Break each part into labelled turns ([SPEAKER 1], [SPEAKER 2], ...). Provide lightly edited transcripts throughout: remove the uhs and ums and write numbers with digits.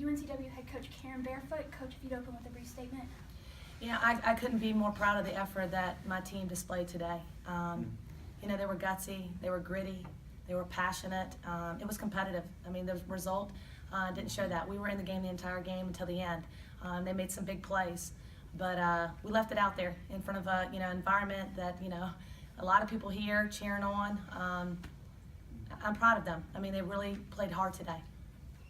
[SPEAKER 1] UNCW head coach Karen Barefoot. Coach, if you'd open with a brief statement.
[SPEAKER 2] Yeah, I couldn't be more proud of the effort that my team displayed today. You know, they were gutsy, they were gritty, they were passionate. It was competitive. I mean, the result didn't show that. We were in the game the entire game until the end. They made some big plays, but we left it out there in front of a environment that a lot of people here cheering on. I'm proud of them. I mean, they really played hard today.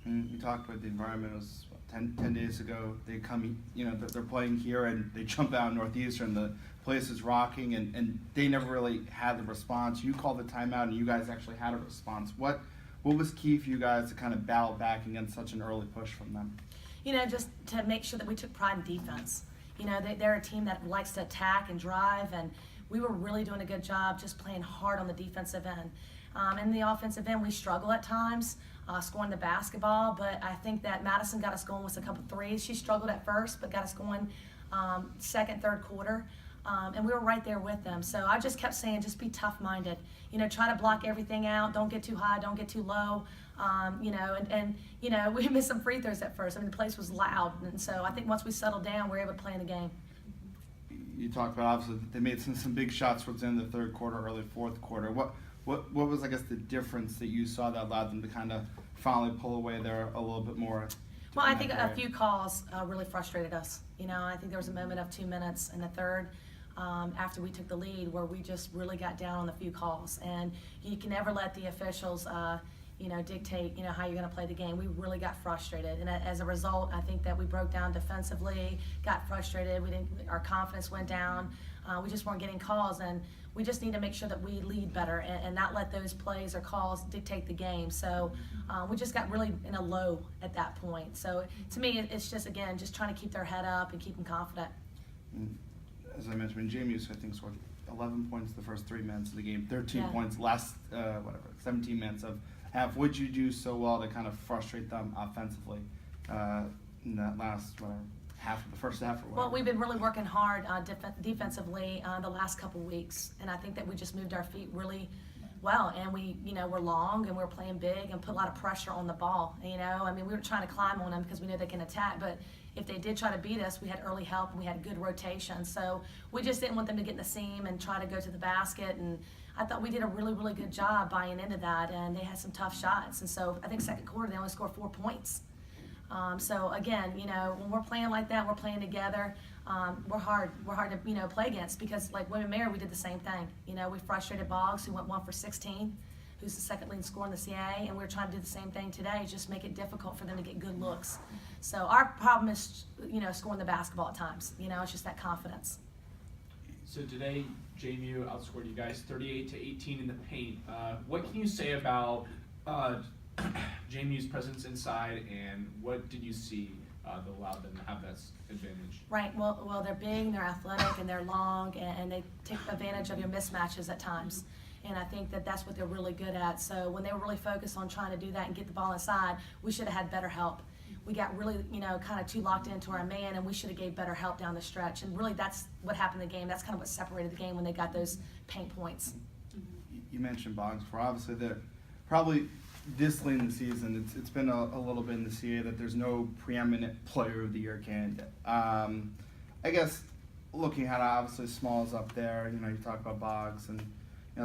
[SPEAKER 3] And you talked about the environment. It was 10 days ago. They come, they're playing here and they jump out Northeastern. The place is rocking, and they never really had the response. You called the timeout, and you guys actually had a response. What was key for you guys to kind of battle back against such an early push from them?
[SPEAKER 2] Just to make sure that we took pride in defense. They're a team that likes to attack and drive, and we were really doing a good job just playing hard on the defensive end. In the offensive end, we struggle at times scoring the basketball, but I think that Madison got us going with a couple threes. She struggled at first, but got us going second, third quarter, and we were right there with them. So I just kept saying, just be tough-minded. Try to block everything out. Don't get too high. Don't get too low. We missed some free throws at first. I mean, the place was loud, and so I think once we settled down, we were able to play in the game.
[SPEAKER 3] You talked about obviously that they made some big shots towards the end of the third quarter, early fourth quarter. What was, I guess, the difference that you saw that allowed them to kind of finally pull away there a little bit more?
[SPEAKER 2] Well, I think a few calls really frustrated us. I think there was a moment of 2 minutes in the third after we took the lead where we just really got down on a few calls. And you can never let the officials dictate, how you're going to play the game. We really got frustrated, and as a result, I think that we broke down defensively, got frustrated. Our confidence went down. We just weren't getting calls, and we just need to make sure that we lead better and not let those plays or calls dictate the game. So we just got really in a low at that point. So to me, it's just, again, just trying to keep their head up and keep them confident.
[SPEAKER 3] As I mentioned, Jamie, I think, scored 11 points the first 3 minutes of the game, 13 points last 17 minutes of half. What did you do so well to kind of frustrate them offensively in that last half of the first half or whatever?
[SPEAKER 2] Well, we've been really working hard defensively the last couple weeks, and I think that we just moved our feet really well, and we're long and we're playing big and put a lot of pressure on the ball. I mean, we were trying to climb on them because we know they can attack, but if they did try to beat us, we had early help and we had good rotation. So we just didn't want them to get in the seam and try to go to the basket, and I thought we did a really, really good job buying into that, and they had some tough shots. And so I think second quarter they only scored 4 points. So again, when we're playing like that, we're playing together. We're hard to play against because, like Women Mayor, we did the same thing. We frustrated Boggs, who went 1 for 16, who's the second leading scorer in the CAA, and we're trying to do the same thing today, just make it difficult for them to get good looks. So our problem is, scoring the basketball at times. It's just that confidence.
[SPEAKER 4] So today, JMU outscored you guys 38-18 in the paint. What can you say about JMU's presence inside, and what did you see that allowed them to have that advantage?
[SPEAKER 2] Right. Well, they're big, they're athletic, and they're long, and they take advantage of your mismatches at times. And I think that that's what they're really good at. So when they were really focused on trying to do that and get the ball inside, we should have had better help. We got really, kind of too locked into our man, and we should have gave better help down the stretch. And really, that's what happened in the game. That's kind of what separated the game when they got those paint points.
[SPEAKER 3] You mentioned Boggs. For obviously, they're probably this late in the season, it's been a little bit in the CAA that there's no preeminent player of the year candidate. I guess looking at obviously Small's up there, you talk about Boggs and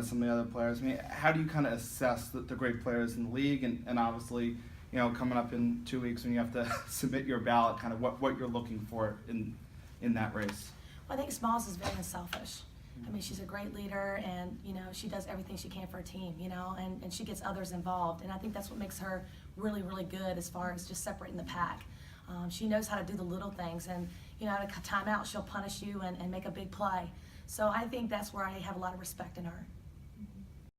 [SPEAKER 3] some of the other players. I mean, how do you kind of assess the great players in the league, and obviously, coming up in 2 weeks when you have to submit your ballot, kind of what you're looking for in that race?
[SPEAKER 2] Well, I think Smalls is very unselfish. I mean, she's a great leader, and she does everything she can for her team, and she gets others involved, and I think that's what makes her really, really good as far as just separating the pack. She knows how to do the little things, and at a timeout she'll punish you and make a big play. So I think that's where I have a lot of respect in her.